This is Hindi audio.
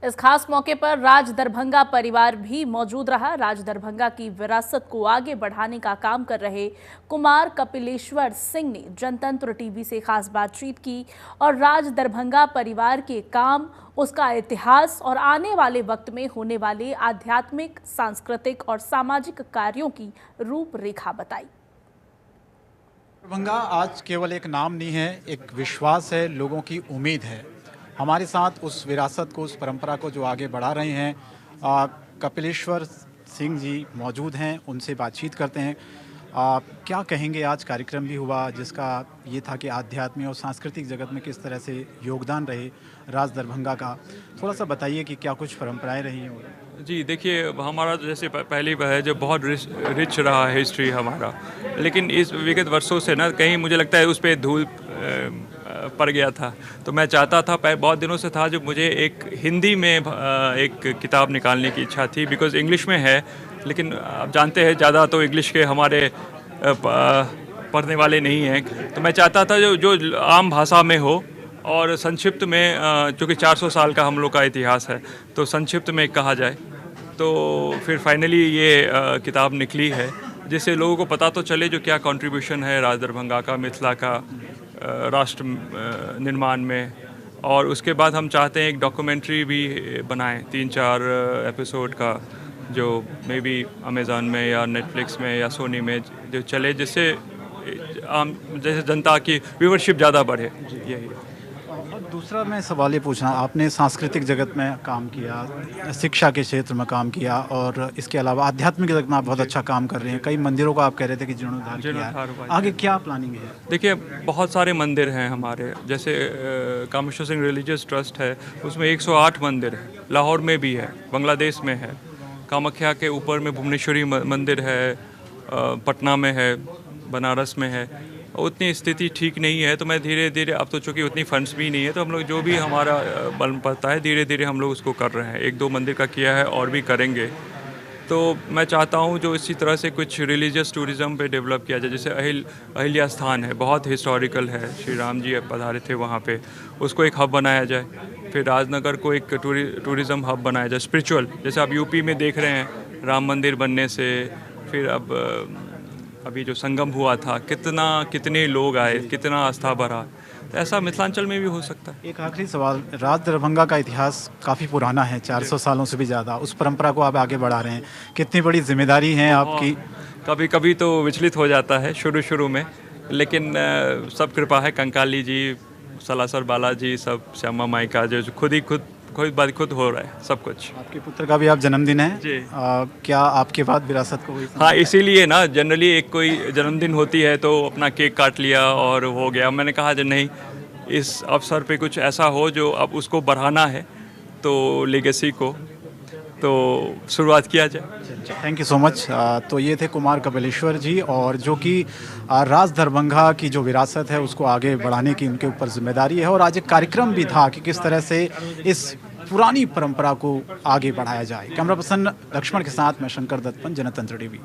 इस खास मौके पर राज दरभंगा परिवार भी मौजूद रहा। राज दरभंगा की विरासत को आगे बढ़ाने का काम कर रहे कुमार कपिलेश्वर सिंह ने जनतंत्र टीवी से खास बातचीत की और राज दरभंगा परिवार के काम, उसका इतिहास और आने वाले वक्त में होने वाले आध्यात्मिक, सांस्कृतिक और सामाजिक कार्यों की रूपरेखा बताई। दरभंगा आज केवल एक नाम नहीं है, एक विश्वास है, लोगों की उम्मीद है। हमारे साथ उस विरासत को, उस परंपरा को जो आगे बढ़ा रहे हैं कपिलेश्वर सिंह जी मौजूद हैं, उनसे बातचीत करते हैं। क्या कहेंगे, आज कार्यक्रम भी हुआ जिसका ये था कि आध्यात्मिक और सांस्कृतिक जगत में किस तरह से योगदान रहे राज दरभंगा का। थोड़ा सा बताइए कि क्या कुछ परंपराएं रही हैं। जी देखिए, हमारा जैसे पहली बार है जो बहुत रिच रहा है हिस्ट्री हमारा, लेकिन इस विगत वर्षों से ना कहीं मुझे लगता है उस पर धूल पड़ गया था। तो मैं चाहता था, बहुत दिनों से था, जो मुझे एक हिंदी में एक किताब निकालने की इच्छा थी, बिकॉज़ इंग्लिश में है, लेकिन आप जानते हैं ज़्यादा तो इंग्लिश के हमारे पढ़ने वाले नहीं हैं। तो मैं चाहता था जो आम भाषा में हो और संक्षिप्त में, चूँकि 400 साल का हम लोग का इतिहास है, तो संक्षिप्त में कहा जाए। तो फिर फाइनली ये किताब निकली है, जिससे लोगों को पता तो चले जो क्या कंट्रीब्यूशन है राज दरभंगा का, मिथिला का राष्ट्र निर्माण में। और उसके बाद हम चाहते हैं एक डॉक्यूमेंट्री भी बनाएं, 3-4 एपिसोड का, जो मे बी अमेज़ॉन में या नेटफ्लिक्स में या सोनी में जो चले, जिससे आम जैसे जनता की व्यूवरशिप ज़्यादा बढ़े। यही दूसरा मैं सवाल ये पूछना, आपने सांस्कृतिक जगत में काम किया, शिक्षा के क्षेत्र में काम किया और इसके अलावा आध्यात्मिक जगत में आप बहुत अच्छा काम कर रहे हैं। कई मंदिरों का आप कह रहे थे कि जीर्णोद्धार किया है, आगे क्या प्लानिंग है? देखिए, बहुत सारे मंदिर हैं हमारे, जैसे कामेश्वर सिंह रिलीजियस ट्रस्ट है, उसमें 108 मंदिर है। लाहौर में भी है, बांग्लादेश में है, कामाख्या के ऊपर में भुवनेश्वरी मंदिर है, पटना में है, बनारस में है। उतनी स्थिति ठीक नहीं है, तो मैं धीरे धीरे, अब तो चूँकि उतनी फंड्स भी नहीं है, तो हम लोग जो भी हमारा बल पड़ता है धीरे धीरे हम लोग उसको कर रहे हैं। 1-2 मंदिर का किया है और भी करेंगे। तो मैं चाहता हूँ जो इसी तरह से कुछ रिलीजियस टूरिज़्म पे डेवलप किया जाए। जैसे अहिल्या स्थान है, बहुत हिस्टोरिकल है, श्री राम जी पधारे थे वहाँ पे, उसको एक हब बनाया जाए। फिर राजनगर को एक टूरिज़्म हब बनाया जाए, स्पिरिचुअल। जैसे आप यूपी में देख रहे हैं राम मंदिर बनने से, फिर अभी जो संगम हुआ था, कितने लोग आए, कितना आस्था बढ़ा, तो ऐसा मिथिलांचल में भी हो सकता है। एक आखिरी सवाल, राज दरभंगा का इतिहास काफ़ी पुराना है, 400 सालों से भी ज़्यादा। उस परंपरा को आप आगे बढ़ा रहे हैं, कितनी बड़ी जिम्मेदारी है आपकी? कभी कभी तो विचलित हो जाता है शुरू में, लेकिन सब कृपा है, कंकाली जी, सलासर बालाजी, सब श्यामा माई का जो खुद हो रहा है सब कुछ। आपके पुत्र का भी आप जन्मदिन है जी। क्या आपके बाद विरासत को हुई? हाँ, इसीलिए ना, जनरली एक कोई जन्मदिन होती है तो अपना केक काट लिया और हो गया। मैंने कहा जो नहीं, इस अवसर पे कुछ ऐसा हो जो अब उसको बढ़ाना है, तो लेगेसी को तो शुरुआत किया जाए। Thank you so much. तो ये थे कुमार कपिलेश्वर जी, और जो कि राज दरभंगा की जो विरासत है उसको आगे बढ़ाने की उनके ऊपर जिम्मेदारी है। और आज एक कार्यक्रम भी था कि किस तरह से इस पुरानी परंपरा को आगे बढ़ाया जाए। कैमरा पर्सन लक्ष्मण के साथ मैं शंकर दत्तपन, जनतंत्र टीवी।